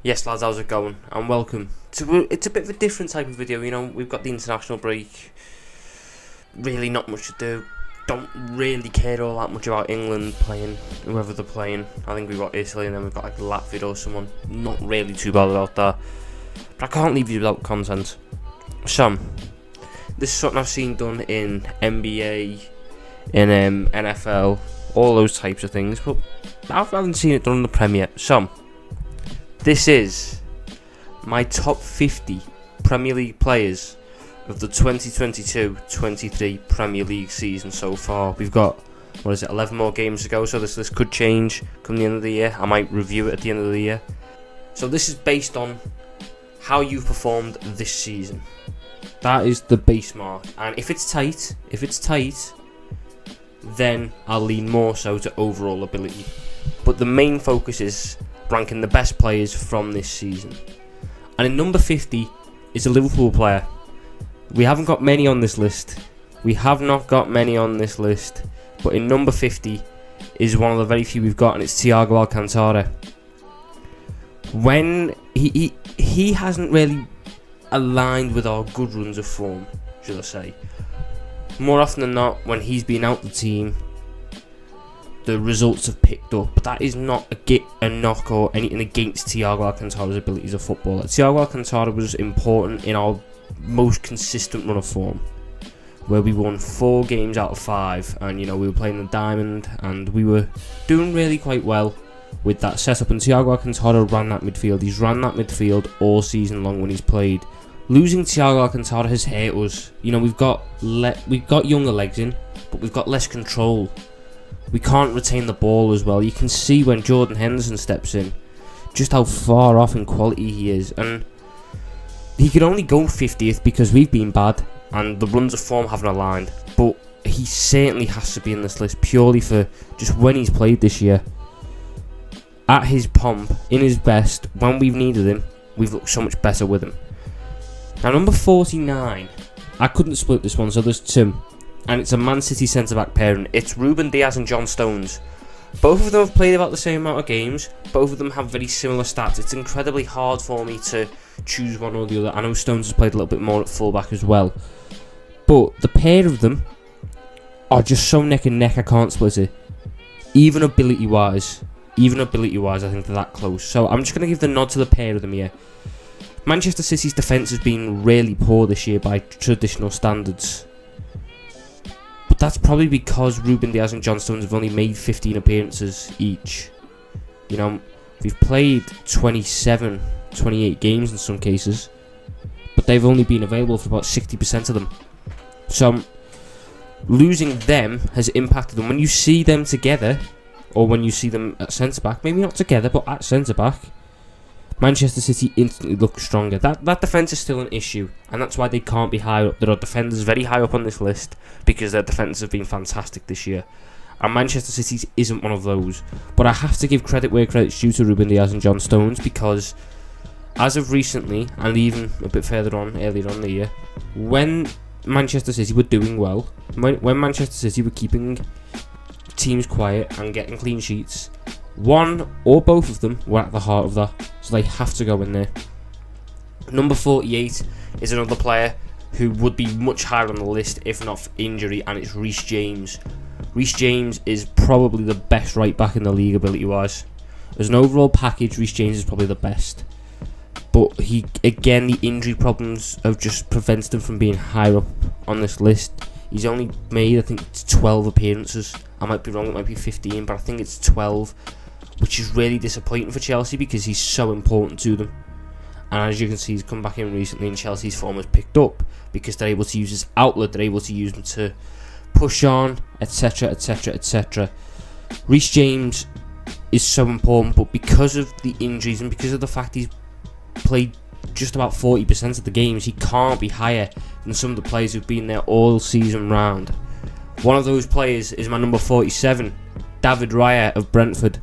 Yes lads, how's it going? And welcome to it's a bit of a different type of video. We've got the international break. Really not much to do. Don't really care all that much about England playing whoever they're playing. I think we've got Italy and then we've got like Latvia or someone. Not really too bad about that. But I can't leave you without content. So, this is something I've seen done in NBA, in NFL, all those types of things. But I haven't seen it done in the Premier. So, this is my top 50 Premier League players of the 2022-23 Premier League season so far. We've got, 11 more games to go, so this list could change come the end of the year. I might review it at the end of the year. So this is based on how you've performed this season. That is the base mark. And if it's tight, then I'll lean more so to overall ability. But the main focus is ranking the best players from this season. And in number 50 is a Liverpool player. We haven't got many on this list. We have not got many on this list. But in number 50 is one of the very few we've got, and it's Thiago Alcantara. When he hasn't really aligned with our good runs of form, should I say. More often than not, when he's been out the team, the results have picked up, but that is not a knock or anything against Thiago Alcantara's ability as a footballer. Thiago Alcantara was important in our most consistent run of form, where we won 4 games out of 5, and we were playing the Diamond, and we were doing really quite well with that setup. And Thiago Alcantara ran that midfield. He's ran that midfield all season long when he's played. Losing Thiago Alcantara has hurt us. We've got younger legs in, but we've got less control. We can't retain the ball as well. You can see when Jordan Henderson steps in just how far off in quality he is. And he could only go 50th because we've been bad and the runs of form haven't aligned. But he certainly has to be in this list purely for just when he's played this year. At his pomp, in his best, when we've needed him, we've looked so much better with him. Now, number 49, I couldn't split this one, so there's two. And it's a Man City centre-back pairing. It's Ruben Dias and John Stones. Both of them have played about the same amount of games. Both of them have very similar stats. It's incredibly hard for me to choose one or the other. I know Stones has played a little bit more at fullback as well. But the pair of them are just so neck and neck, I can't split it. Even ability-wise, I think they're that close. So I'm just going to give the nod to the pair of them here. Manchester City's defence has been really poor this year by traditional standards. But that's probably because Ruben Dias and John Stones have only made 15 appearances each. We've played 27, 28 games in some cases, but they've only been available for about 60% of them. So losing them has impacted them. When you see them together, or when you see them at centre-back, maybe not together, but at centre-back, Manchester City instantly look stronger. That defence is still an issue, and that's why they can't be higher up. There are defenders very high up on this list because their defences have been fantastic this year, and Manchester City's isn't one of those. But I have to give credit where credit's due to Ruben Dias and John Stones, because as of recently, and even a bit further on, earlier on in the year, when Manchester City were doing well, when Manchester City were keeping teams quiet and getting clean sheets, one or both of them were at the heart of that, so they have to go in there. Number 48 is another player who would be much higher on the list if not for injury, and it's Reece James. Reece James is probably the best right back in the league ability wise. As an overall package, Reece James is probably the best. But the injury problems have just prevented him from being higher up on this list. He's only made, I think, 12 appearances. I might be wrong, it might be 15, but I think it's 12. Which is really disappointing for Chelsea because he's so important to them. And as you can see, he's come back in recently and Chelsea's form has picked up because they're able to use his outlet, they're able to use him to push on, etc, etc, etc. Reece James is so important, but because of the injuries and because of the fact he's played just about 40% of the games, he can't be higher than some of the players who've been there all season round. One of those players is my number 47, David Raya of Brentford.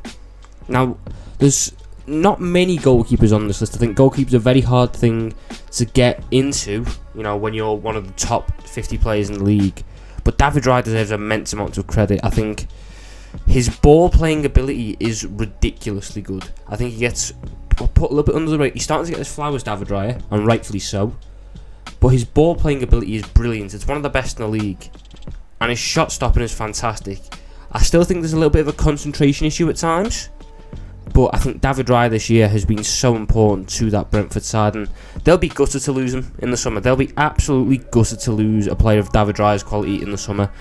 Now, there's not many goalkeepers on this list. I think goalkeepers are a very hard thing to get into, when you're one of the top 50 players in the league. But David Raya deserves immense amounts of credit. I think his ball playing ability is ridiculously good. I think he gets put a little bit under the radar. He's starting to get his flowers, David Raya, and rightfully so. But his ball playing ability is brilliant. It's one of the best in the league, and his shot stopping is fantastic. I still think there's a little bit of a concentration issue at times, but I think David Raya this year has been so important to that Brentford side, and they'll be gutted to lose him in the summer. They'll be absolutely gutted to lose a player of David Raya's quality in the summer.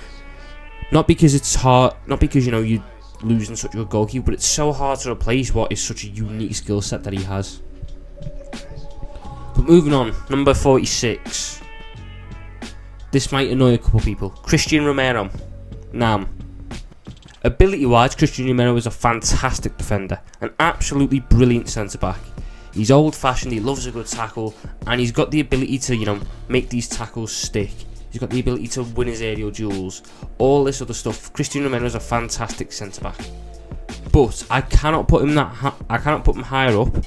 Not because it's hard, not because you're losing such a good goalkeeper, but it's so hard to replace what is such a unique skill set that he has. But moving on, number 46. This might annoy a couple people. Christian Romero. Now, ability-wise, Christian Romero is a fantastic defender, an absolutely brilliant centre-back. He's old-fashioned, he loves a good tackle, and he's got the ability to, make these tackles stick. He's got the ability to win his aerial duels, all this other stuff. Christian Romero is a fantastic centre-back, but I cannot put him higher up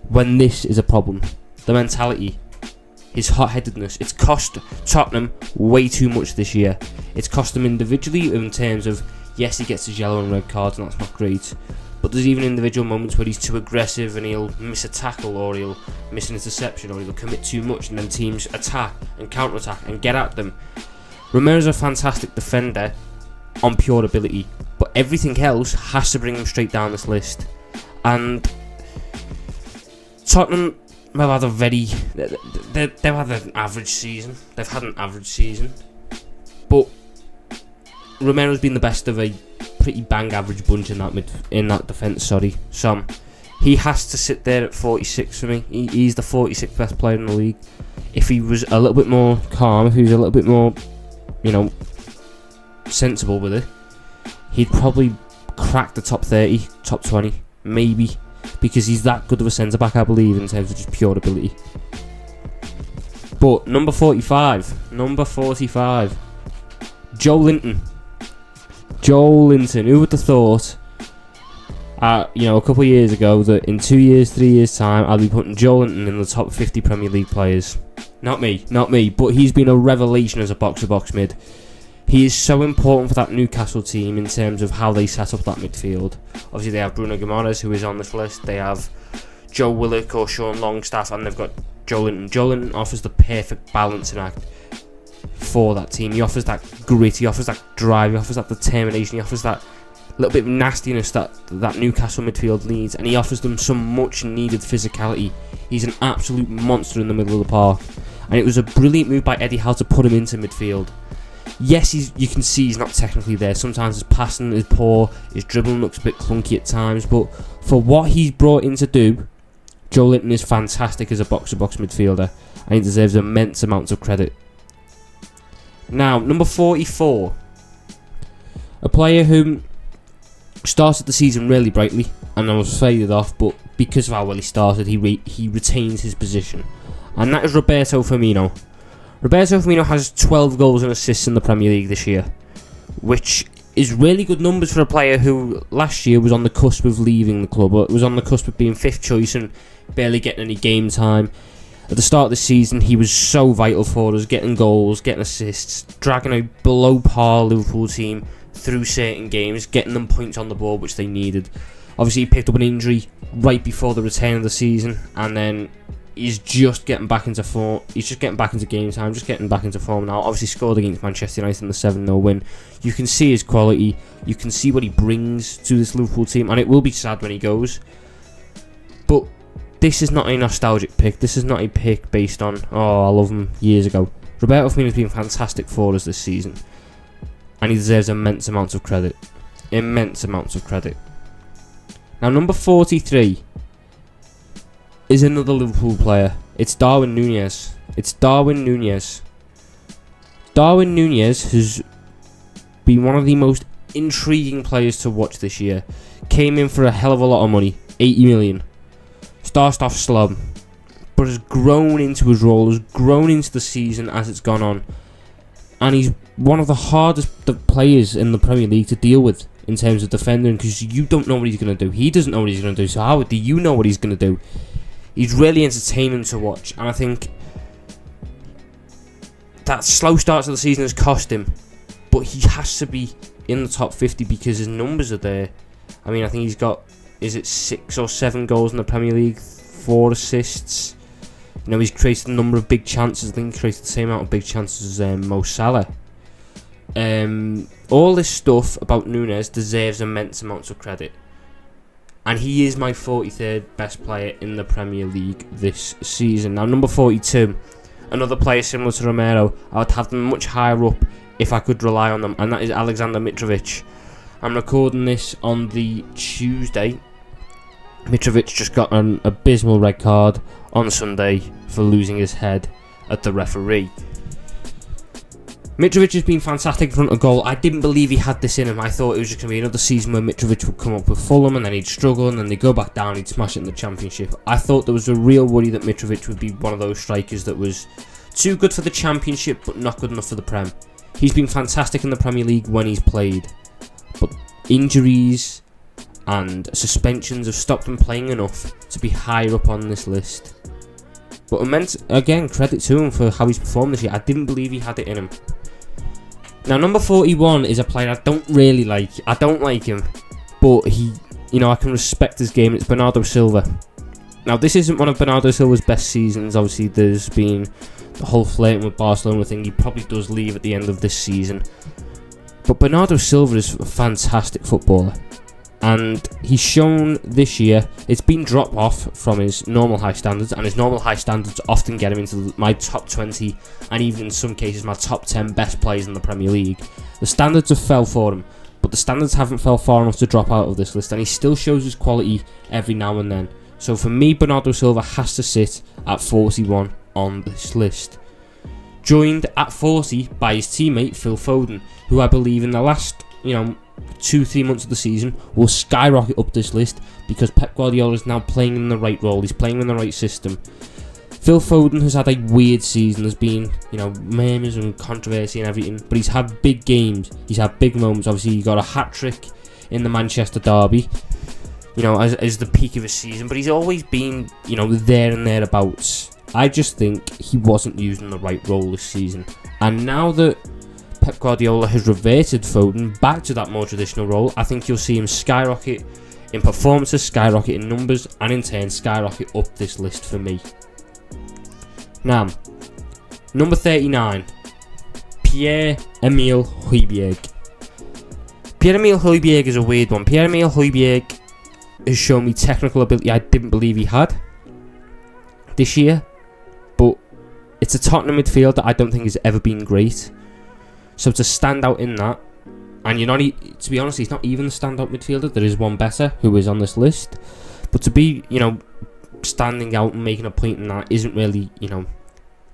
when this is a problem. The mentality, his hot-headedness. It's cost Tottenham way too much this year. It's cost them individually in terms of, yes, he gets his yellow and red cards, and that's not great. But there's even individual moments where he's too aggressive and he'll miss a tackle, or he'll miss an interception, or he'll commit too much, and then teams attack and counter-attack and get at them. Romero's a fantastic defender on pure ability, but everything else has to bring him straight down this list. And Tottenham have had they've had an average season. They've had an average season, but Romero's been the best of a pretty bang average bunch in that defence. So he has to sit there at 46 for me. He's the 46th best player in the league. If he was a little bit more calm, if he was a little bit more, sensible with it, he'd probably crack the top 30, top 20, maybe, because he's that good of a centre back, I believe, in terms of just pure ability. But number 45, Joe Linton. Who would have thought, a couple of years ago, that in 2 years, 3 years time, I'll be putting Joe Linton in the top 50 Premier League players. Not me, but he's been a revelation as a box-to-box mid. He is so important for that Newcastle team in terms of how they set up that midfield. Obviously, they have Bruno Guimares, who is on this list. They have Joe Willock or Sean Longstaff, and they've got Joe Linton. Joe Linton offers the perfect balancing act for that team. He offers that grit, he offers that drive, he offers that determination, he offers that little bit of nastiness that Newcastle midfield needs, and he offers them some much needed physicality. He's an absolute monster in the middle of the park, and it was a brilliant move by Eddie Howe to put him into midfield. Yes, you can see he's not technically there. Sometimes his passing is poor, his dribbling looks a bit clunky at times, but for what he's brought in to do, Joe Linton is fantastic as a box-to-box midfielder, and he deserves immense amounts of credit. Now, number 44, a player who started the season really brightly and then was faded off, but because of how well he started, he retains his position, and that is Roberto Firmino. Roberto Firmino has 12 goals and assists in the Premier League this year, which is really good numbers for a player who last year was on the cusp of leaving the club, or was on the cusp of being fifth choice and barely getting any game time. At the start of the season, he was so vital for us, getting goals, getting assists, dragging a below par Liverpool team through certain games, getting them points on the board which they needed. Obviously, he picked up an injury right before the return of the season, and then he's just getting back into form. He's just getting back into game time, just getting back into form now. Obviously, scored against Manchester United in the 7-0 win. You can see his quality, you can see what he brings to this Liverpool team, and it will be sad when he goes. But this is not a nostalgic pick. This is not a pick based on, I love him years ago. Roberto Firmino has been fantastic for us this season, and he deserves immense amounts of credit. Immense amounts of credit. Now, number 43 is another Liverpool player. It's Darwin Nunez. Darwin Nunez has been one of the most intriguing players to watch this year. Came in for a hell of a lot of money, 80 million. Started off slow, but has grown into his role, has grown into the season as it's gone on, and he's one of the hardest players in the Premier League to deal with in terms of defending, because you don't know what he's going to do. He doesn't know what he's going to do, so how do you know what he's going to do? He's really entertaining to watch, and I think that slow start to the season has cost him, but he has to be in the top 50 because his numbers are there. I mean, I think he's got is it 6 or 7 goals in the Premier League, 4 assists. You know, he's created a number of big chances. I think he created the same amount of big chances as Mo Salah. All this stuff about Nunez deserves immense amounts of credit. And he is my 43rd best player in the Premier League this season. Now, number 42, another player similar to Romero, I would have them much higher up if I could rely on them, and that is Alexander Mitrovic. I'm recording this on the Tuesday. Mitrovic just got an abysmal red card on Sunday for losing his head at the referee. Mitrovic has been fantastic in front of goal. I didn't believe he had this in him. I thought it was just going to be another season where Mitrovic would come up with Fulham and then he'd struggle and then they'd go back down, he'd smash it in the Championship. I thought there was a real worry that Mitrovic would be one of those strikers that was too good for the Championship but not good enough for the Prem. He's been fantastic in the Premier League when he's played, but injuries and suspensions have stopped him playing enough to be higher up on this list. But immense, again, credit to him for how he's performed this year. I didn't believe he had it in him. Now, number 41 is a player I don't really like. I don't like him, but I can respect his game. It's Bernardo Silva. Now, this isn't one of Bernardo Silva's best seasons. Obviously, there's been the whole flirting with Barcelona thing. He probably does leave at the end of this season. But Bernardo Silva is a fantastic footballer. And he's shown this year, it's been dropped off from his normal high standards, and his normal high standards often get him into my top 20, and even in some cases my top 10 best players in the Premier League. The standards have fell for him, but the standards haven't fell far enough to drop out of this list, and he still shows his quality every now and then. So for me, Bernardo Silva has to sit at 41 on this list. Joined at 40 by his teammate Phil Foden, who I believe in the last, 2-3 months of the season will skyrocket up this list because Pep Guardiola is now playing in the right role. He's playing in the right system. Phil Foden has had a weird season. There's been, murmurs and controversy and everything, but he's had big games. He's had big moments. Obviously, he got a hat-trick in the Manchester derby, as the peak of his season, but he's always been, there and thereabouts. I just think he wasn't using the right role this season. And now that Pep Guardiola has reverted Foden back to that more traditional role, I think you'll see him skyrocket in performances, skyrocket in numbers, and in turn skyrocket up this list for me. Now, number 39, Pierre-Emile Højbjerg. Pierre-Emile Højbjerg is a weird one. Pierre-Emile Højbjerg has shown me technical ability I didn't believe he had this year, but it's a Tottenham midfield that I don't think has ever been great. So to stand out in that, and to be honest, he's not even the standout midfielder. There is one better who is on this list, but to be, standing out and making a point in that isn't really,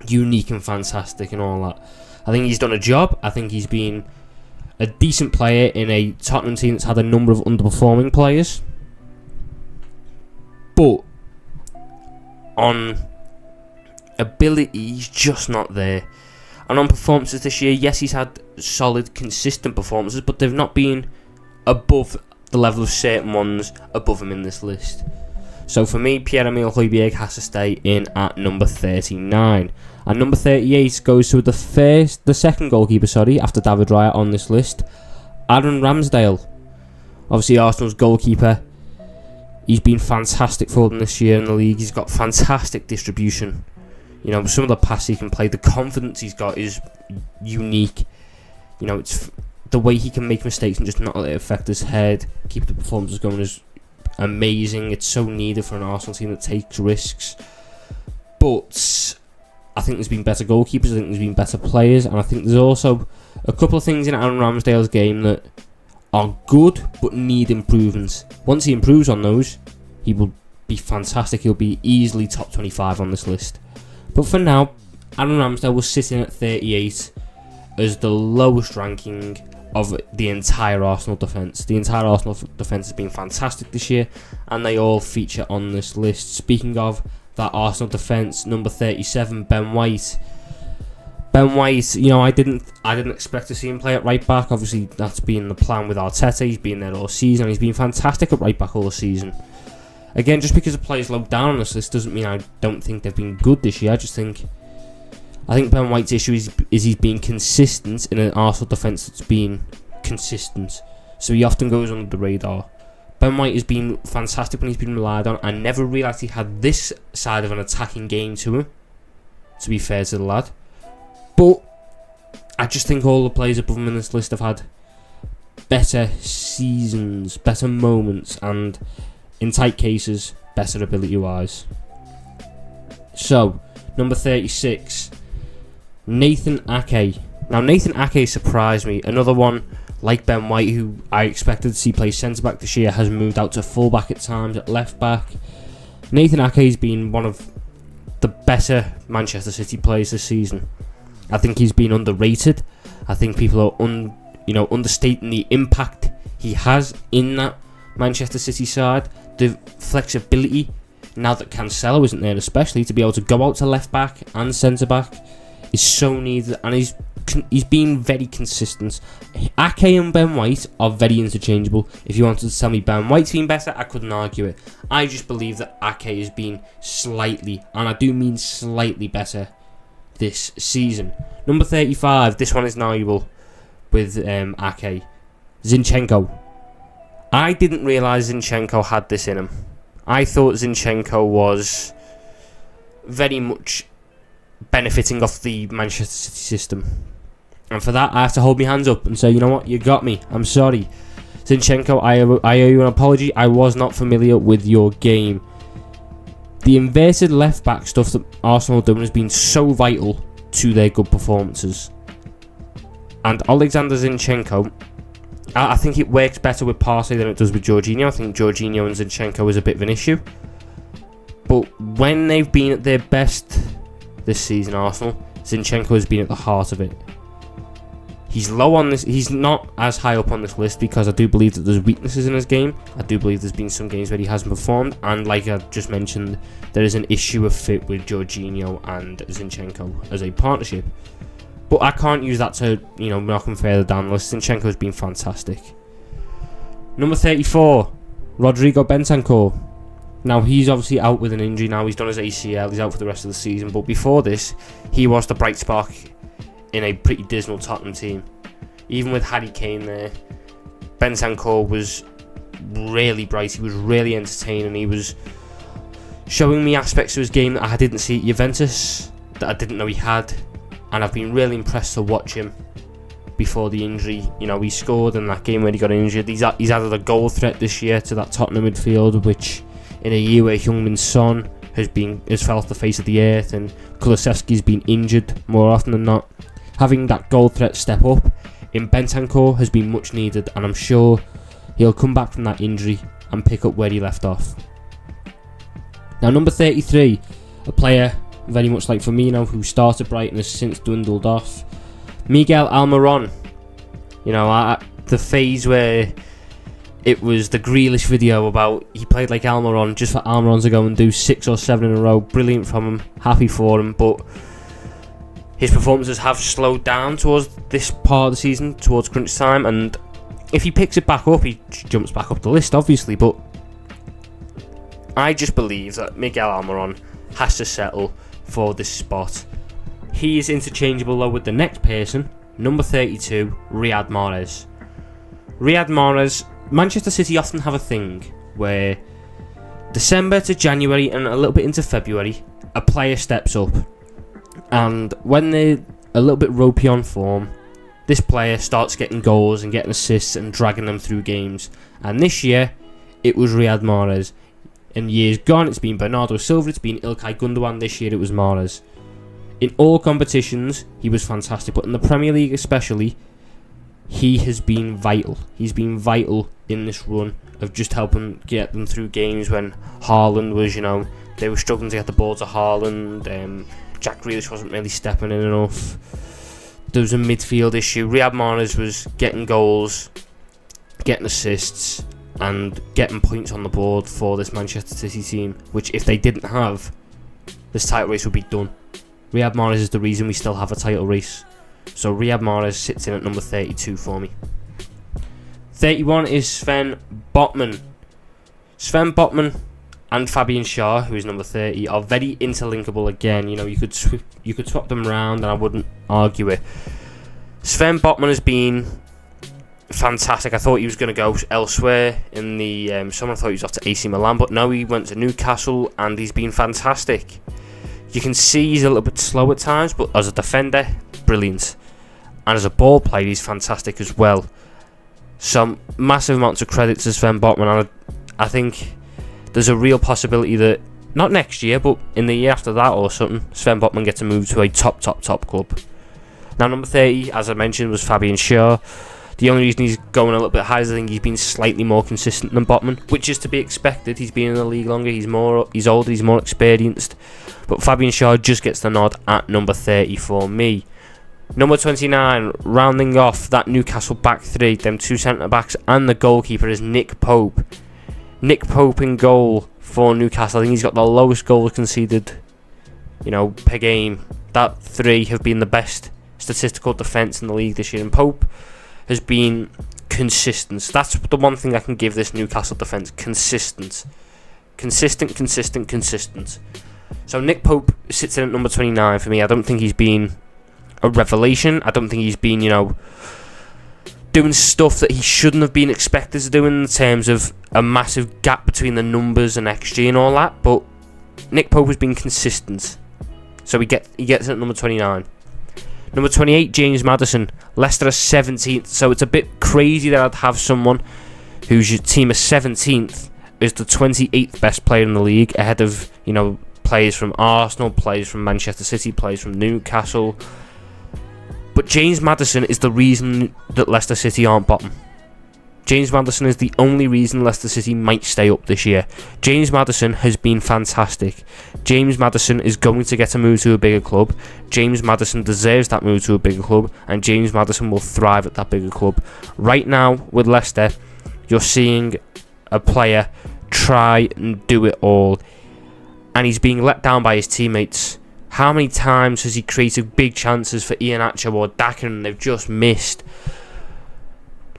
unique and fantastic and all that. I think he's done a job. I think he's been a decent player in a Tottenham team that's had a number of underperforming players, but on ability, he's just not there. And on performances this year, yes, he's had solid, consistent performances, but they've not been above the level of certain ones above him in this list. So for me, Pierre-Emile Højbjerg has to stay in at number 39. And number 38 goes to the second goalkeeper, after David Raya on this list, Aaron Ramsdale. Obviously, Arsenal's goalkeeper. He's been fantastic for them this year in the league. He's got fantastic distribution. Some of the passes he can play, the confidence he's got is unique. It's the way he can make mistakes and just not let it affect his head, keep the performances going is amazing. It's so needed for an Arsenal team that takes risks. But I think there's been better goalkeepers, I think there's been better players, and I think there's also a couple of things in Aaron Ramsdale's game that are good but need improvements. Once he improves on those, he will be fantastic. He'll be easily top 25 on this list. But for now, Aaron Ramsdale was sitting at 38 as the lowest ranking of the entire Arsenal defence. The entire Arsenal defence has been fantastic this year, and they all feature on this list. Speaking of that Arsenal defence, number 37, Ben White. Ben White, I didn't expect to see him play at right back. Obviously, that's been the plan with Arteta. He's been there all season, and he's been fantastic at right back all season. Again, just because a player's low down on this list doesn't mean I don't think they've been good this year. I think Ben White's issue is he's been consistent in an Arsenal defence that's been consistent. So he often goes under the radar. Ben White has been fantastic when he's been relied on. I never realised he had this side of an attacking game to him, to be fair to the lad. But I just think all the players above him in this list have had better seasons, better moments, and in tight cases, better ability-wise. So, number 36, Nathan Ake. Now, Nathan Ake surprised me. Another one, like Ben White, who I expected to see play centre-back this year, has moved out to full-back at times, at left-back. Nathan Ake has been one of the better Manchester City players this season. I think he's been underrated. I think people are understating the impact he has in that Manchester City side. The flexibility, now that Cancelo isn't there, especially to be able to go out to left back and centre back, is so needed, and he's been very consistent. Ake and Ben White are very interchangeable. If you wanted to tell me Ben White's been better, I couldn't argue it. I just believe that Ake has been slightly, and I do mean slightly, better this season. Number 35, this one is knowable with Ake. Zinchenko. I didn't realise Zinchenko had this in him. I thought Zinchenko was very much benefiting off the Manchester City system. And for that, I have to hold my hands up and say, you know what, you got me. I'm sorry. Zinchenko, I owe you an apology. I was not familiar with your game. The inverted left-back stuff that Arsenal are doing has been so vital to their good performances. And Alexander Zinchenko, I think it works better with Partey than it does with Jorginho. I think Jorginho and Zinchenko is a bit of an issue. But when they've been at their best this season, Arsenal, Zinchenko has been at the heart of it. He's low on this. He's not as high up on this list because I do believe that there's weaknesses in his game. I do believe there's been some games where he hasn't performed, and like I just mentioned, there is an issue of fit with Jorginho and Zinchenko as a partnership. But I can't use that to, knock him further down the list. Zinchenko has been fantastic. Number 34, Rodrigo Bentancur. Now, he's obviously out with an injury now. He's done his ACL. He's out for the rest of the season. But before this, he was the bright spark in a pretty dismal Tottenham team. Even with Harry Kane there, Bentancur was really bright. He was really entertaining. He was showing me aspects of his game that I didn't see at Juventus, that I didn't know he had. And I've been really impressed to watch him before the injury. He scored in that game when he got injured. He's added a goal threat this year to that Tottenham midfield, which in a year where Heung-min Son has fell off the face of the earth and Kulusevski's been injured more often than not, having that goal threat step up in Bentancur has been much needed, and I'm sure he'll come back from that injury and pick up where he left off. Now, number 33, a player very much like Firmino, who started bright and has since dwindled off, Miguel Almiron. The phase where it was the Grealish video about he played like Almiron, just for Almiron to go and do 6 or 7 in a row. Brilliant from him, happy for him, but his performances have slowed down towards this part of the season, towards crunch time, and if he picks it back up, he jumps back up the list, obviously, but I just believe that Miguel Almiron has to settle for this spot. He is interchangeable though with the next person, number 32, Riyad Mahrez. Riyad Mahrez, Manchester City often have a thing where December to January and a little bit into February, a player steps up, and when they're a little bit ropey on form, this player starts getting goals and getting assists and dragging them through games. And this year, it was Riyad Mahrez. In years gone, it's been Bernardo Silva, it's been Ilkay Gundogan. This year, it was Mahrez. In all competitions, he was fantastic, but in the Premier League especially, he has been vital. He's been vital in this run of just helping get them through games when Haaland was, they were struggling to get the ball to Haaland. Jack Grealish wasn't really stepping in enough. There was a midfield issue. Riyad Mahrez was getting goals, getting assists, and getting points on the board for this Manchester City team, which if they didn't have, this title race would be done. Riyad Mahrez is the reason we still have a title race. So Riyad Mahrez sits in at number 32 for me. 31 is Sven Botman. Sven Botman and Fabian Schär, who is number 30, are very interlinkable again. You could swap them around and I wouldn't argue it. Sven Botman has been fantastic. I thought he was going to go elsewhere in the summer. I thought he was off to AC Milan, but no, he went to Newcastle and he's been fantastic. You can see he's a little bit slow at times, but as a defender, brilliant. And as a ball player, he's fantastic as well. Some massive amounts of credit to Sven Botman, and I think there's a real possibility that, not next year, but in the year after that or something, Sven Botman gets to move to a top club. Now, number 30, as I mentioned, was Fabian Schär. The only reason he's going a little bit higher is I think he's been slightly more consistent than Botman, which is to be expected. He's been in the league longer, he's older, he's more experienced. But Fabian Schär just gets the nod at number 30 for me. Number 29, rounding off that Newcastle back three, them two centre-backs and the goalkeeper, is Nick Pope. Nick Pope in goal for Newcastle. I think he's got the lowest goals conceded, per game. That three have been the best statistical defence in the league this year, and Pope has been consistent. That's the one thing I can give this Newcastle defence: consistent. So Nick Pope sits in at number 29 for me. I don't think he's been a revelation. I don't think he's been, doing stuff that he shouldn't have been expected to do in terms of a massive gap between the numbers and XG and all that. But Nick Pope has been consistent. So he gets it at number 29. Number 28, James Maddison. Leicester are 17th. So it's a bit crazy that I'd have someone whose team is 17th as the 28th best player in the league, ahead of, players from Arsenal, players from Manchester City, players from Newcastle. But James Maddison is the reason that Leicester City aren't bottom. James Maddison is the only reason Leicester City might stay up this year. James Maddison has been fantastic. James Maddison is going to get a move to a bigger club. James Maddison deserves that move to a bigger club, and James Maddison will thrive at that bigger club. Right now, with Leicester, you're seeing a player try and do it all, and he's being let down by his teammates. How many times has he created big chances for Iheanacho or Daka and they've just missed?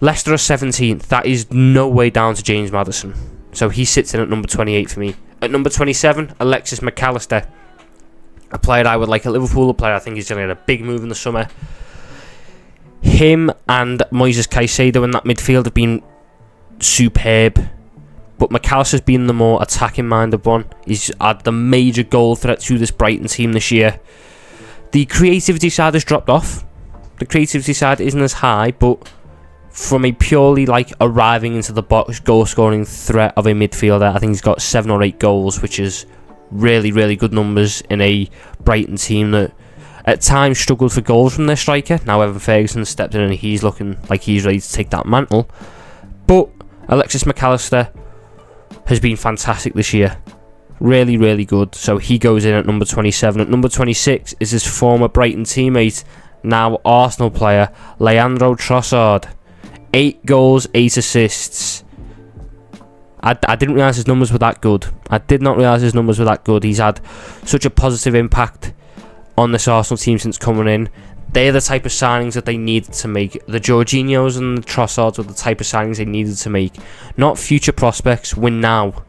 Leicester are 17th. That is no way down to James Maddison. So he sits in at number 28 for me. At number 27, Alexis McAllister. A player I would like at Liverpool. A player I think he's going to get a big move in the summer. Him and Moises Caicedo in that midfield have been superb. But McAllister's been the more attacking-minded one. He's had the major goal threat to this Brighton team this year. The creativity side has dropped off. The creativity side isn't as high, but from a purely arriving into the box goal-scoring threat of a midfielder, I think he's got 7 or 8 goals, which is really, really good numbers in a Brighton team that at times struggled for goals from their striker. Now Evan Ferguson stepped in and he's looking like he's ready to take that mantle. But Alexis McAllister has been fantastic this year. Really, really good. So he goes in at number 27. At number 26 is his former Brighton teammate, now Arsenal player, Leandro Trossard. 8 goals, 8 assists. I didn't realise his numbers were that good. I did not realise his numbers were that good. He's had such a positive impact on this Arsenal team since coming in. They're the type of signings that they needed to make. The Jorginhos and the Trossards were the type of signings they needed to make. Not future prospects, win now.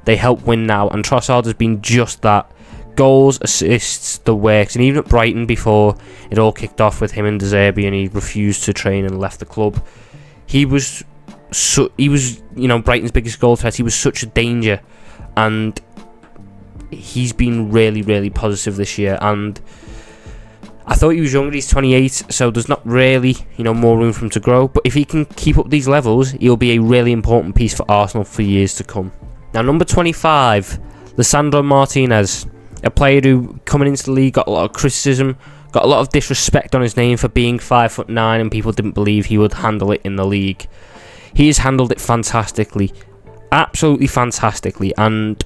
They help win now, and Trossard has been just that. Goals, assists, the works. And even at Brighton, before it all kicked off with him and De Zerbi and he refused to train and left the club, he was Brighton's biggest goal threat. He was such a danger, and he's been really, really positive this year. And I thought he was younger. He's 28, so there's not really more room for him to grow. But if he can keep up these levels, he'll be a really important piece for Arsenal for years to come. Now, number 25, Lisandro Martinez, a player who coming into the league got a lot of criticism, got a lot of disrespect on his name for being 5'9", and people didn't believe he would handle it in the league. He has handled it fantastically, absolutely fantastically, and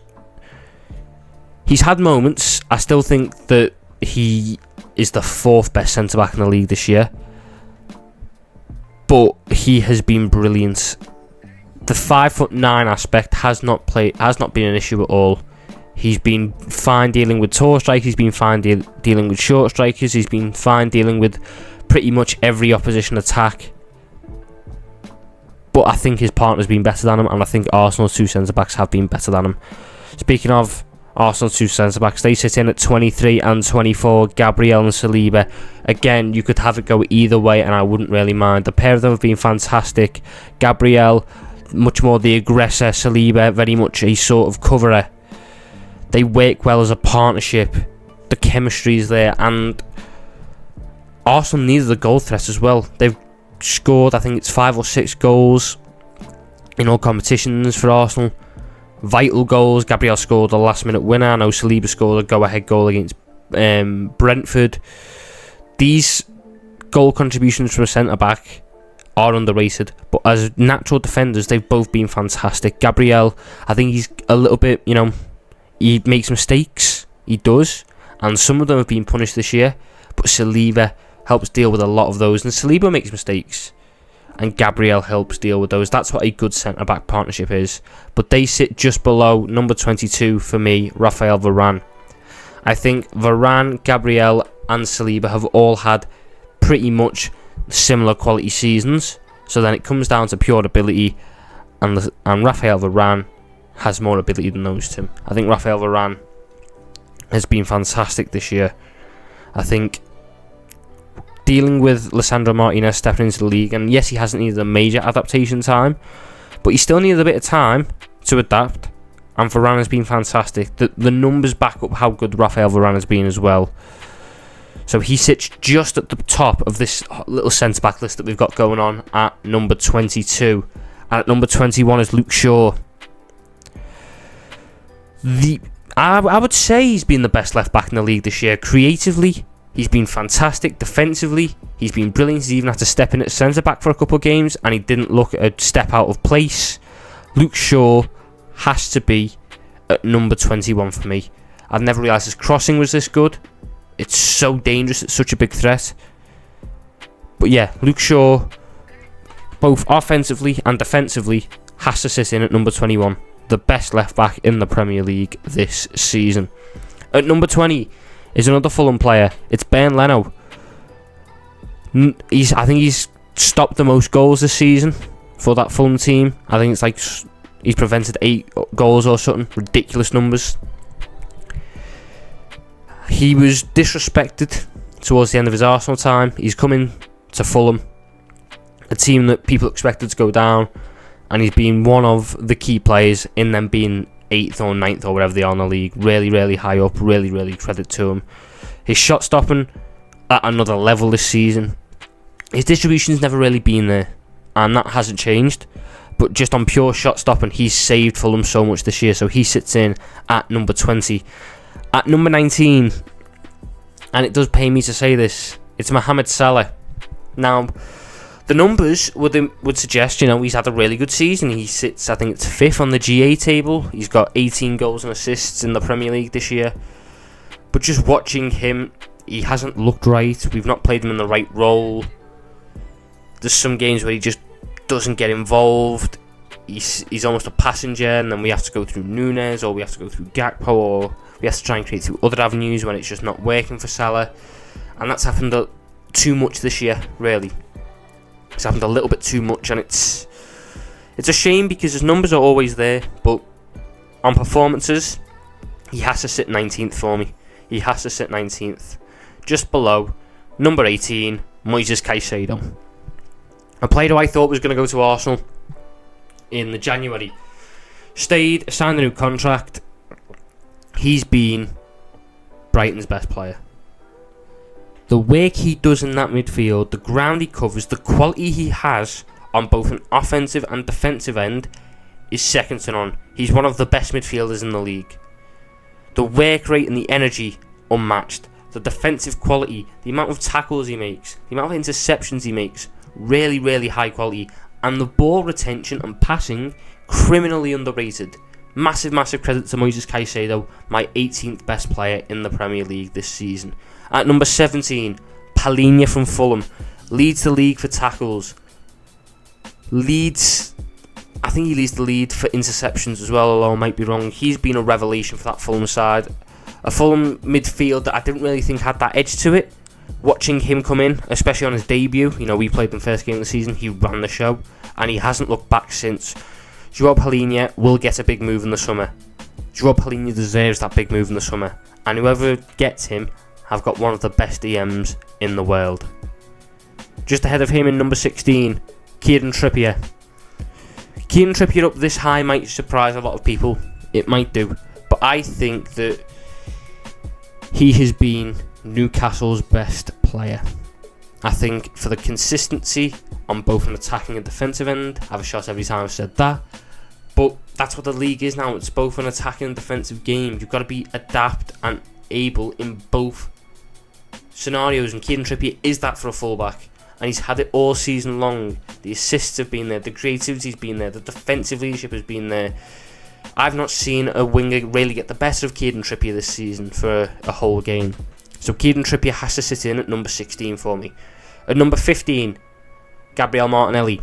he's had moments. I still think that he is the 4th best centre back in the league this year, but he has been brilliant. The 5'9" aspect has not been an issue at all. He's been fine dealing with tall strikers, he's been fine dealing with short strikers, he's been fine dealing with pretty much every opposition attack. But I think his partner's been better than him, and I think Arsenal's 2 centre-backs have been better than him. Speaking of Arsenal two centre-backs. They sit in at 23 and 24, Gabriel and Saliba. Again, you could have it go either way, and I wouldn't really mind. The pair of them have been fantastic. Gabriel, much more the aggressor. Saliba, very much a sort of coverer. They work well as a partnership. The chemistry is there, and Arsenal needed the goal threat as well. They've scored, I think it's 5 or 6 goals in all competitions for Arsenal. Vital goals. Gabriel scored a last minute winner. I know Saliba scored a go ahead goal against Brentford. These goal contributions from a centre back are underrated, but as natural defenders they've both been fantastic. Gabriel, I think he's a little bit, he makes mistakes, he does, and some of them have been punished this year, but Saliba helps deal with a lot of those, and Saliba makes mistakes and Gabriel helps deal with those. That's what a good centre-back partnership is. But they sit just below number 22 for me, Raphael Varane. I think Varane, Gabriel and Saliba have all had pretty much similar quality seasons. So then it comes down to pure ability, and Raphael Varane has more ability than those two. I think Raphael Varane has been fantastic this year. I think dealing with Lisandro Martinez stepping into the league, and yes, he hasn't needed a major adaptation time, but he still needed a bit of time to adapt, and Varane has been fantastic. The numbers back up how good Raphael Varane has been as well. So he sits just at the top of this little centre-back list that we've got going on at number 22. And at number 21 is Luke Shaw. I would say he's been the best left-back in the league this year. Creatively, he's been fantastic. Defensively, he's been brilliant. He's even had to step in at centre-back for a couple of games, and he didn't look a step out of place. Luke Shaw has to be at number 21 for me. I've never realised his crossing was this good. It's so dangerous. It's such a big threat. But yeah, Luke Shaw, both offensively and defensively, has to sit in at number 21. The best left-back in the Premier League this season. At number 20 is another Fulham player. It's Ben Leno. I think he's stopped the most goals this season for that Fulham team. I think it's like he's prevented 8 goals or something. Ridiculous numbers. He was disrespected towards the end of his Arsenal time. He's coming to Fulham, a team that people expected to go down, and he's been one of the key players in them being 8th or 9th or whatever they are in the league. Really, really high up. Really, really credit to him. His shot stopping at another level this season. His distribution's never really been there, and that hasn't changed. But just on pure shot stopping, he's saved Fulham so much this year. So he sits in at number 20. At number 19, and it does pain me to say this, it's Mohamed Salah. Now, the numbers would suggest, he's had a really good season. He sits, I think it's 5th on the GA table. He's got 18 goals and assists in the Premier League this year. But just watching him, he hasn't looked right. We've not played him in the right role. There's some games where he just doesn't get involved. He's almost a passenger, and then we have to go through Nunez, or we have to go through Gakpo, or we have to try and create through other avenues when it's just not working for Salah. And that's happened too much this year, really. It's happened a little bit too much, and it's a shame because his numbers are always there, but on performances, he has to sit 19th for me. He has to sit 19th. Just below, number 18, Moises Caicedo. A player who I thought was going to go to Arsenal in the January. Stayed, signed a new contract. He's been Brighton's best player. The work he does in that midfield, the ground he covers, the quality he has on both an offensive and defensive end is second to none. He's one of the best midfielders in the league. The work rate and the energy, unmatched. The defensive quality, the amount of tackles he makes, the amount of interceptions he makes, really, really high quality. And the ball retention and passing, criminally underrated. Massive, massive credit to Moises Caicedo, my 18th best player in the Premier League this season. At number 17, Palhinha from Fulham. Leads the league for tackles. I think he leads the lead for interceptions as well, although I might be wrong. He's been a revelation for that Fulham side. A Fulham midfield that I didn't really think had that edge to it. Watching him come in, especially on his debut, we played them first game of the season, he ran the show, and he hasn't looked back since. Joao Palhinha will get a big move in the summer. Joao Palhinha deserves that big move in the summer, and whoever gets him have got one of the best DMs in the world. Just ahead of him in number 16, Kieran Trippier. Kieran Trippier up this high might surprise a lot of people. It might do. But I think that he has been Newcastle's best player. I think for the consistency on both an attacking and defensive end, I have a shot every time I've said that. But that's what the league is now. It's both an attacking and defensive game. You've got to be adapt and able in both scenarios. And Kieran Trippier is that for a fullback. And he's had it all season long. The assists have been there. The creativity's been there. The defensive leadership has been there. I've not seen a winger really get the better of Kieran Trippier this season for a whole game. So Kieran Trippier has to sit in at number 16 for me. At number 15, Gabriel Martinelli.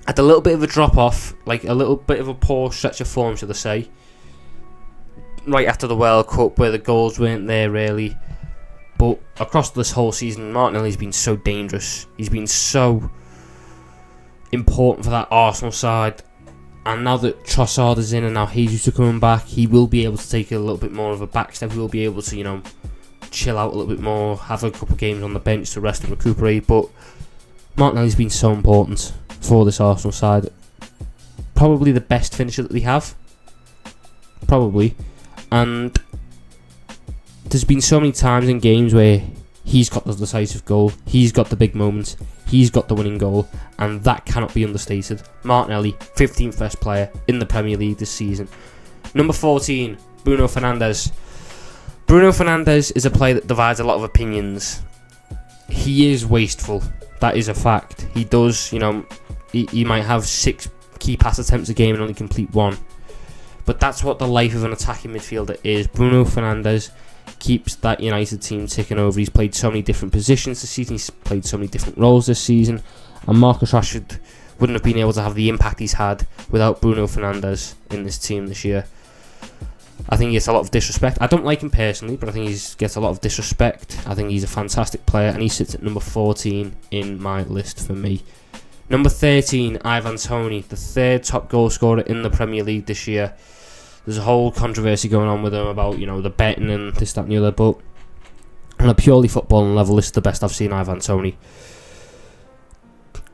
Had a little bit of a drop off, like a little bit of a poor stretch of form, should I say. Right after the World Cup, where the goals weren't there really. But across this whole season, Martinelli's been so dangerous. He's been so important for that Arsenal side. And now that Trossard is in and now Jesus is coming back, he will be able to take a little bit more of a back step. He will be able to, chill out a little bit more, have a couple of games on the bench to rest and recuperate. But Martinelli's been so important for this Arsenal side. Probably the best finisher that they have. Probably. And there's been so many times in games where he's got the decisive goal, he's got the big moments, he's got the winning goal, and that cannot be understated. Martinelli, 15th best player in the Premier League this season. Number 14, Bruno Fernandes. Bruno Fernandes is a player that divides a lot of opinions. He is wasteful. That is a fact. He does, he might have 6 key pass attempts a game and only complete 1. But that's what the life of an attacking midfielder is. Bruno Fernandes keeps that United team ticking over. He's played so many different positions this season. He's played so many different roles this season. And Marcus Rashford wouldn't have been able to have the impact he's had without Bruno Fernandes in this team this year. I think he gets a lot of disrespect. I don't like him personally, but I think he gets a lot of disrespect. I think he's a fantastic player, and he sits at number 14 in my list for me. Number 13, Ivan Toney, the 3rd top goal scorer in the Premier League this year. There's a whole controversy going on with him about, the betting and this, that and the other, but on a purely footballing level, this is the best I've seen Ivan Toney.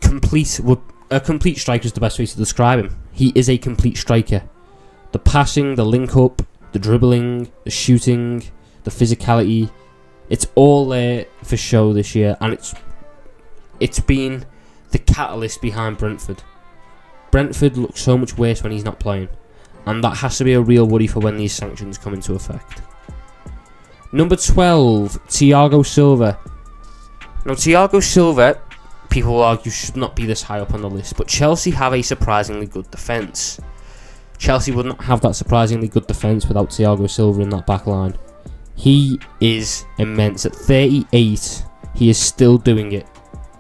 A complete striker is the best way to describe him. He is a complete striker. The passing, the link-up, the dribbling, the shooting, the physicality, it's all there for show this year, and it's been the catalyst behind Brentford. Brentford looks so much worse when he's not playing. And that has to be a real worry for when these sanctions come into effect. Number 12, Thiago Silva. Now, Thiago Silva, people will argue, should not be this high up on the list. But Chelsea have a surprisingly good defence. Chelsea would not have that surprisingly good defence without Thiago Silva in that back line. He is immense. At 38, he is still doing it.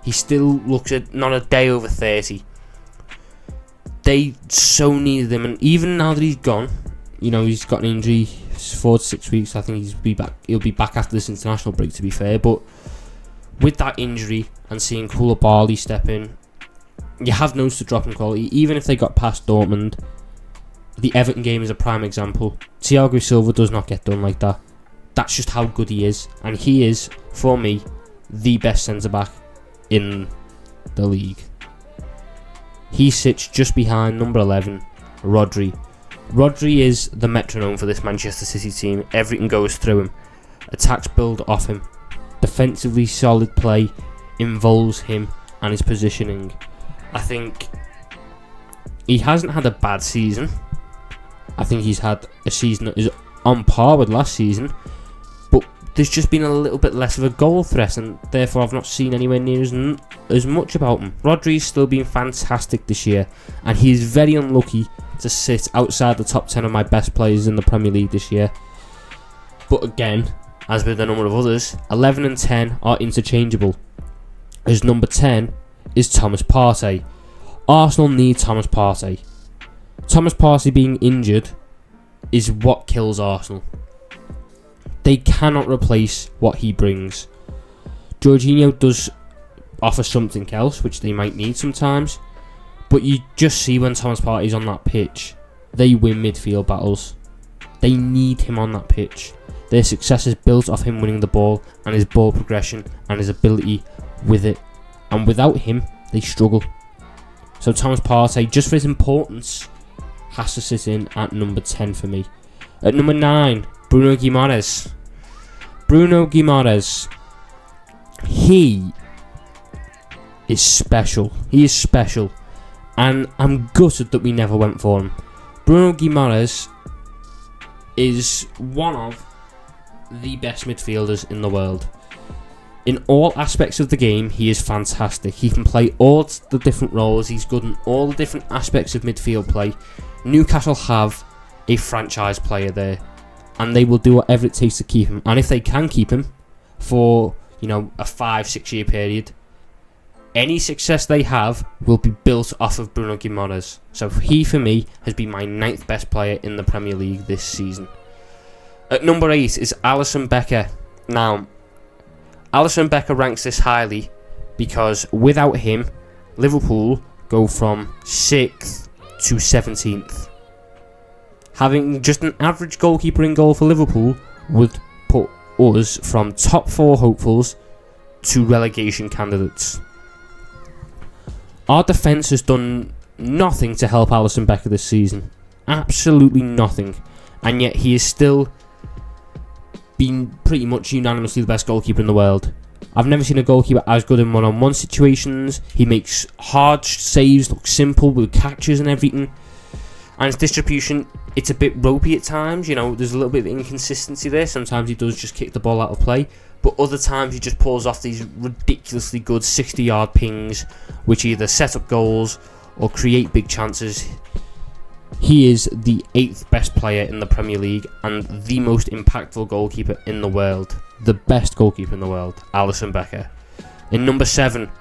He still looks at not a day over 30. They so needed him, and even now that he's gone, he's got an injury, 4 to 6 weeks. I think he'll be back after this international break, to be fair. But with that injury and seeing Koulibaly step in, you have noticed a drop in quality. Even if they got past Dortmund, the Everton game is a prime example. Thiago Silva does not get done like that. That's just how good he is, and he is, for me, the best centre-back in the league. He sits just behind number 11, Rodri. Rodri is the metronome for this Manchester City team. Everything goes through him. Attacks build off him. Defensively solid play involves him and his positioning. I think he hasn't had a bad season. I think he's had a season that is on par with last season. But there's just been a little bit less of a goal threat, and therefore I've not seen anywhere near as much about him. Rodri's still been fantastic this year, and he is very unlucky to sit outside the top 10 of my best players in the Premier League this year. But again, as with a number of others, 11 and 10 are interchangeable, as number 10 is Thomas Partey. Arsenal need Thomas Partey. Thomas Partey being injured is what kills Arsenal. They cannot replace what he brings. Jorginho does offer something else, which they might need sometimes, but you just see when Thomas Partey's on that pitch, they win midfield battles. They need him on that pitch. Their success is built off him winning the ball and his ball progression and his ability with it. And without him, they struggle. So Thomas Partey, just for his importance, has to sit in at number 10 for me. At number 9, Bruno Guimares. Bruno Guimares. He is special. He is special. And I'm gutted that we never went for him. Bruno Guimares is one of the best midfielders in the world. In all aspects of the game, he is fantastic. He can play all the different roles. He's good in all the different aspects of midfield play. Newcastle have a franchise player there, and they will do whatever it takes to keep him. And if they can keep him for, a 5-6 year period, any success they have will be built off of Bruno Guimares. So he, for me, has been my 9th best player in the Premier League this season. At number 8 is Alisson Becker. Now, Alisson Becker ranks this highly because without him, Liverpool go from 6th to 17th. Having just an average goalkeeper in goal for Liverpool would put us from top 4 hopefuls to relegation candidates. Our defence has done nothing to help Alisson Becker this season. Absolutely nothing. And yet he is still been pretty much unanimously the best goalkeeper in the world. I've never seen a goalkeeper as good in one-on-one situations. He makes hard saves look simple with catches and everything. And his distribution, it's a bit ropey at times. There's a little bit of inconsistency there. Sometimes he does just kick the ball out of play. But other times he just pulls off these ridiculously good 60-yard pings, which either set up goals or create big chances. He is the 8th best player in the Premier League and the most impactful goalkeeper in the world. The best goalkeeper in the world, Alisson Becker. In number 7,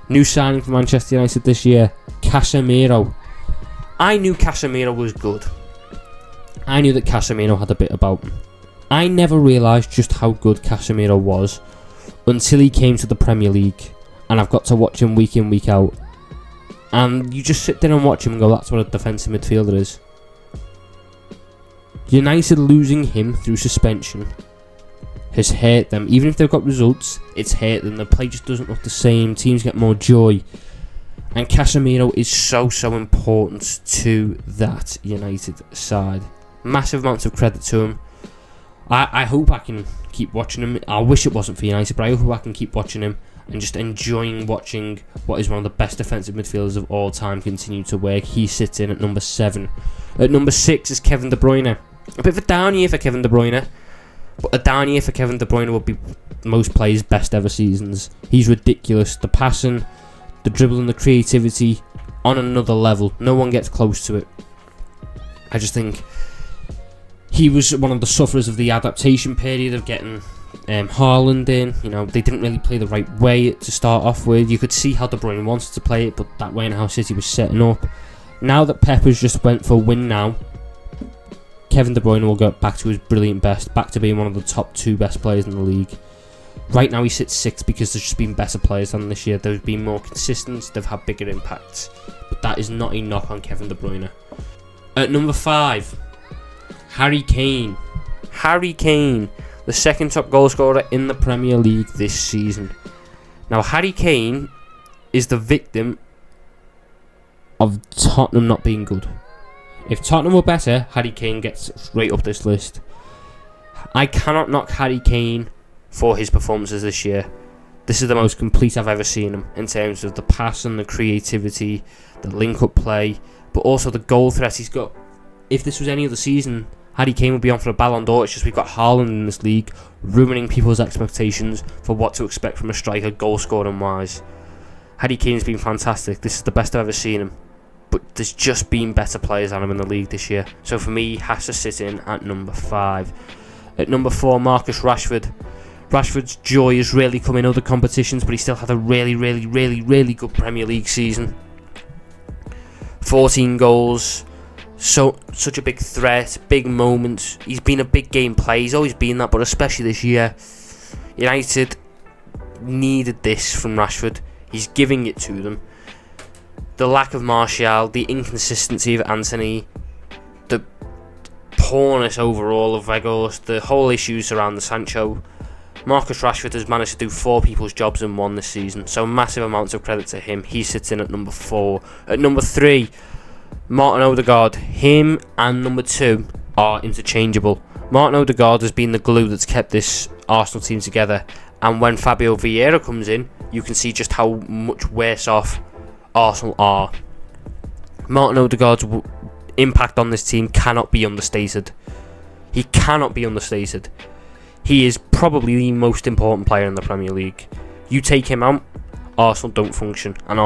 new signing for Manchester United this year, Casemiro. I knew Casemiro was good. I knew that Casemiro had a bit about him. I never realised just how good Casemiro was until he came to the Premier League, and I've got to watch him week in, week out. And you just sit there and watch him and go, that's what a defensive midfielder is. United losing him through suspension has hurt them. Even if they've got results, it's hurt them. The play just doesn't look the same. Teams get more joy. And Casemiro is so important to that United side. Massive amounts of credit to him. I hope I can keep watching him. I wish it wasn't for United, but I hope I can keep watching him and just enjoying watching what is one of the best defensive midfielders of all time continue to work. He sits in at number 7. At number 6 is Kevin De Bruyne. A bit of a down year for Kevin De Bruyne, but a down year for Kevin De Bruyne would be most players' best ever seasons. He's ridiculous. The passing, the dribbling, the creativity on another level. No one gets close to it. I just think he was one of the sufferers of the adaptation period of getting Haaland in. They didn't really play the right way to start off with. You could see how De Bruyne wanted to play it, but that way and how City was setting up. Now that Pep has just went for win now, Kevin De Bruyne will get back to his brilliant best, back to being one of the top 2 best players in the league. Right now he sits 6th because there's just been better players than this year. They've been more consistent, they've had bigger impacts. But that is not a knock on Kevin De Bruyne. At number 5, Harry Kane. Harry Kane, the 2nd top goal scorer in the Premier League this season. Now, Harry Kane is the victim of Tottenham not being good. If Tottenham were better, Harry Kane gets right up this list. I cannot knock Harry Kane for his performances this year. This is the most complete I've ever seen him in terms of the passing, the creativity, the link-up play, but also the goal threat he's got. If this was any other season, Harry Kane would be on for a Ballon d'Or. It's just we've got Haaland in this league, ruining people's expectations for what to expect from a striker, goal-scoring wise. Harry Kane's been fantastic. This is the best I've ever seen him. But there's just been better players than him in the league this year. So for me, he has to sit in at number 5. At number 4, Marcus Rashford. Rashford's joy has really come in other competitions, but he still had a really good Premier League season. 14 goals. Such a big threat, big moments. He's been a big game player. He's always been that, but especially this year, United needed this from Rashford. He's giving it to them. The lack of Martial, the inconsistency of Anthony, the poorness overall of Weghorst, the whole issues around the Sancho. Marcus Rashford has managed to do 4 people's jobs in one this season, so massive amounts of credit to him. He sits in at number 4. At number 3, Martin Odegaard. Him and number 2 are interchangeable. Martin Odegaard has been the glue that's kept this Arsenal team together, and when Fabio Vieira comes in, you can see just how much worse off Arsenal are. Martin Odegaard's impact on this team cannot be understated. He cannot be understated. He is probably the most important player in the Premier League. You take him out, Arsenal don't function. And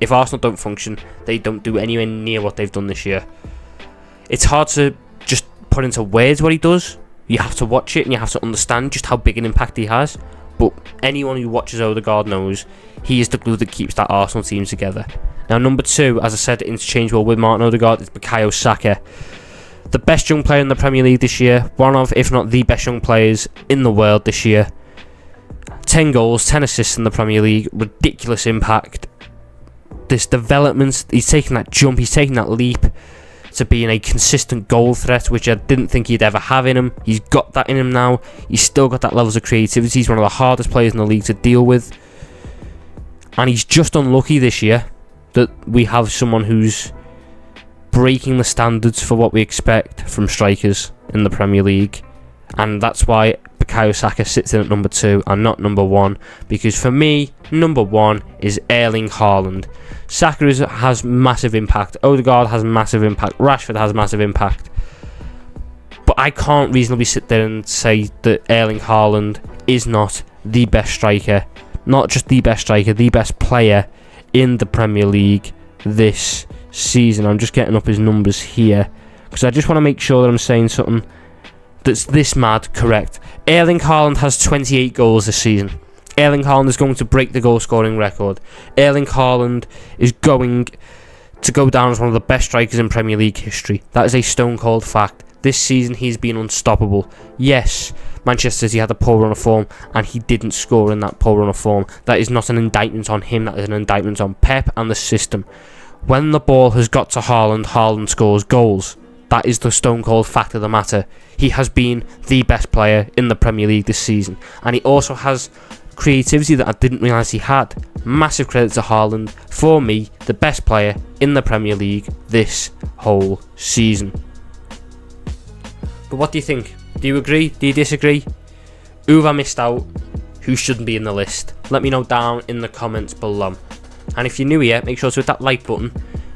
if Arsenal don't function, they don't do anywhere near what they've done this year. It's hard to just put into words what he does. You have to watch it and you have to understand just how big an impact he has. But anyone who watches Odegaard knows he is the glue that keeps that Arsenal team together. Now, number 2, as I said, interchangeable with Martin Odegaard, is Bukayo Saka. The best young player in the Premier League this year. One of, if not the best young players in the world this year. 10 goals, 10 assists in the Premier League. Ridiculous impact. This development, he's taking that jump, he's taking that leap to being a consistent goal threat, which I didn't think he'd ever have in him. He's got that in him now. He's still got that levels of creativity. He's one of the hardest players in the league to deal with. And he's just unlucky this year that we have someone who's breaking the standards for what we expect from strikers in the Premier League. And that's why Bukayo Saka sits in at number 2 and not number 1, because for me, number 1 is Erling Haaland. Saka has massive impact, Odegaard has massive impact, Rashford has massive impact, but I can't reasonably sit there and say that Erling Haaland is not the best striker, not just the best striker, the best player in the Premier League this season. I'm just getting up his numbers here because I just want to make sure that I'm saying something that's this mad correct. Erling Haaland has 28 goals this season. Erling Haaland is going to break the goal scoring record. Erling Haaland is going to go down as one of the best strikers in Premier League history. That is a stone cold fact. This season he's been unstoppable. Yes, Manchester City had a poor run of form and he didn't score in that poor run of form. That is not an indictment on him, that is an indictment on Pep and the system. When the ball has got to Haaland, Haaland scores goals. That is the stone cold fact of the matter. He has been the best player in the Premier League this season, and he also has creativity that I didn't realise he had. Massive credit to Haaland. For me, the best player in the Premier League this whole season. But what do you think? Do you agree? Do you disagree? Who have I missed out? Who shouldn't be in the list? Let me know down in the comments below. And if you're new here, make sure to hit that like button.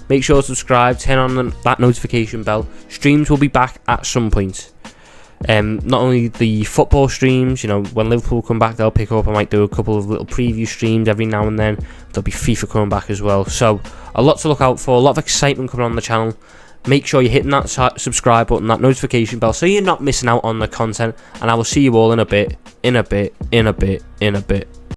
Make sure to subscribe, turn on that notification bell. Streams will be back at some point. Not only the football streams, when Liverpool come back, they'll pick up. I might do a couple of little preview streams every now and then. There'll be FIFA coming back as well. So, a lot to look out for, a lot of excitement coming on the channel. Make sure you're hitting that subscribe button, that notification bell, so you're not missing out on the content. And I will see you all in a bit.